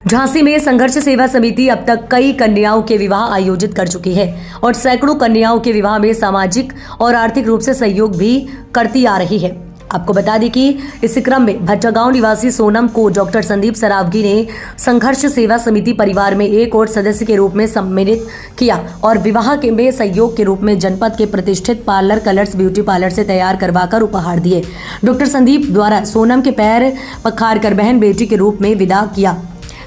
झांसी में संघर्ष सेवा समिति अब तक कई कन्याओं के विवाह आयोजित कर चुकी है और सैकड़ों कन्याओं के विवाह में सामाजिक और आर्थिक रूप से सहयोग भी करती आ रही है। आपको बता दें कि इस क्रम में भट्टा गांव निवासी सोनम को डॉक्टर संदीप सरावगी ने संघर्ष सेवा समिति परिवार में एक और सदस्य के रूप में सम्मानित किया और विवाह के में सहयोग के रूप में जनपद के प्रतिष्ठित पार्लर कलर्स ब्यूटी पार्लर से तैयार करवाकर उपहार दिए। डॉक्टर संदीप द्वारा सोनम के पैर पखार कर बहन बेटी के रूप में विदा किया।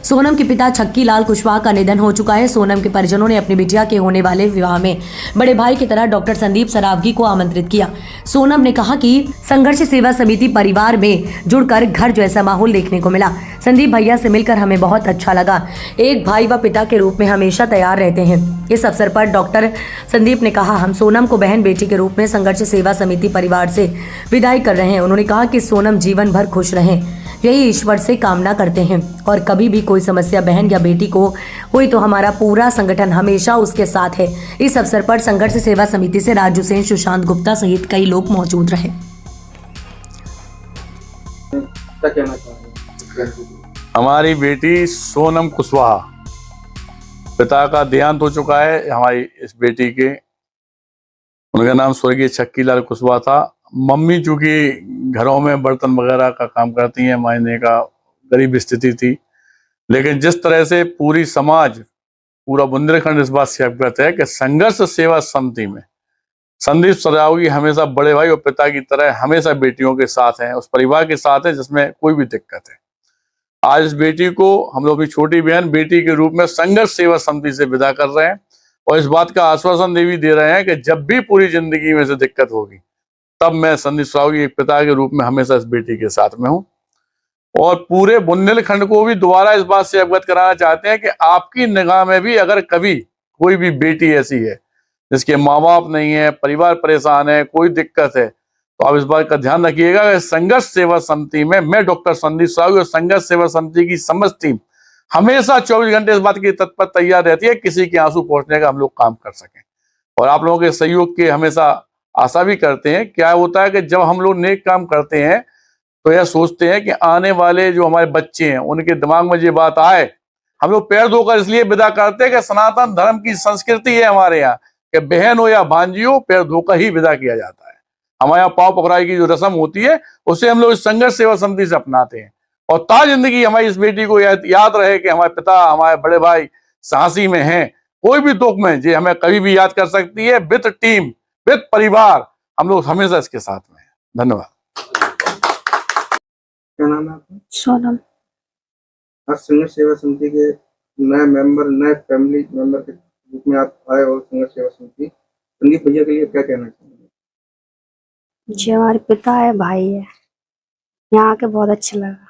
सोनम के पिता छक्की लाल कुशवाहा का निधन हो चुका है। सोनम के परिजनों ने अपनी बिटिया के होने वाले विवाह में बड़े भाई की तरह डॉक्टर संदीप सरावगी को आमंत्रित किया। सोनम ने कहा कि संघर्ष सेवा समिति परिवार में जुड़कर घर जैसा माहौल देखने को मिला। संदीप भैया से मिलकर हमें बहुत अच्छा लगा। एक भाई व पिता के रूप में हमेशा तैयार रहते हैं। इस अवसर पर डॉक्टर संदीप ने कहा, हम सोनम को बहन बेटी के रूप में संघर्ष सेवा समिति परिवार से विदाई कर रहे हैं। उन्होंने कहा कि सोनम जीवन भर खुश रहें, यही ईश्वर से कामना करते हैं और कभी भी कोई समस्या बहन या बेटी को हुई तो हमारा पूरा संगठन हमेशा उसके साथ है। इस अवसर पर संघर्ष सेवा समिति से राजू सेन, सुशांत गुप्ता सहित कई लोग मौजूद रहे। हमारी बेटी सोनम कुशवाहा, पिता का देहांत हो चुका है। हमारी इस बेटी के, उनका नाम स्वर्गीय छक्की लाल कुशवाहा था। मम्मी चूंकि घरों में बर्तन वगैरह का काम करती हैं, महीने का गरीब स्थिति थी, लेकिन जिस तरह से पूरी समाज, पूरा बुंदेलखंड इस बात से अवगत है कि संघर्ष सेवा समिति में संदीप सरावगी हमेशा बड़े भाई और पिता की तरह हमेशा बेटियों के साथ हैं, उस परिवार के साथ है जिसमें कोई भी दिक्कत है। आज इस बेटी को हम लोग अपनी छोटी बहन बेटी के रूप में संघर्ष सेवा समिति से विदा कर रहे हैं और इस बात का आश्वासन दे रहे हैं कि जब भी पूरी जिंदगी में से दिक्कत होगी तब मैं संदीप सरावगी एक पिता के रूप में हमेशा इस बेटी के साथ में हूं। और पूरे बुंदेलखंड को भी दोबारा इस बात से अवगत कराना चाहते हैं कि आपकी निगाह में भी अगर कभी कोई भी बेटी ऐसी है जिसके माँ बाप नहीं है, परिवार परेशान है, कोई दिक्कत है, तो आप इस बात का ध्यान रखिएगा कि संघर्ष सेवा समिति में मैं डॉक्टर संदीप सरावगी और संघर्ष सेवा समिति की समस्त टीम हमेशा 24 घंटे इस बात की तत्पर तैयार रहती है किसी के आंसू पहुंचने का हम लोग काम कर सकें। और आप लोगों के सहयोग के हमेशा आशा भी करते हैं। क्या होता है कि जब हम लोग नेक काम करते हैं तो यह सोचते हैं कि आने वाले जो हमारे बच्चे हैं उनके दिमाग में ये बात आए। हम लोग पैर धोकर इसलिए विदा करते हैं कि सनातन धर्म की संस्कृति है हमारे यहाँ कि बहन हो या भांजी हो, पैर धोकर ही विदा किया जाता है। हमारे यहाँ पाँव पकड़ाई की जो रस्म होती है उसे हम लोग इस संघर्ष सेवा समिति से अपनाते हैं। और ता जिंदगी हमारी इस बेटी को याद रहे कि हमारे पिता, हमारे बड़े भाई झांसी में हैं, कोई भी दुख में जे हमें कभी भी याद कर सकती है। विद टीम, विद परिवार, हम लोग हमेशा इसके साथ में हैं। धन्यवाद। क्या नाम है आपका? सोनम। आज संघर्ष सेवा समिति के नए मेंबर, नए फैमिली मेंबर के रूप में आप आए और संघर्ष सेवा समिति, संदीप भैया के लिए क्या कहना चाहेंगे? जी हमारे पिता है, भाई है, यहाँ आके बहुत अच्छा लगा।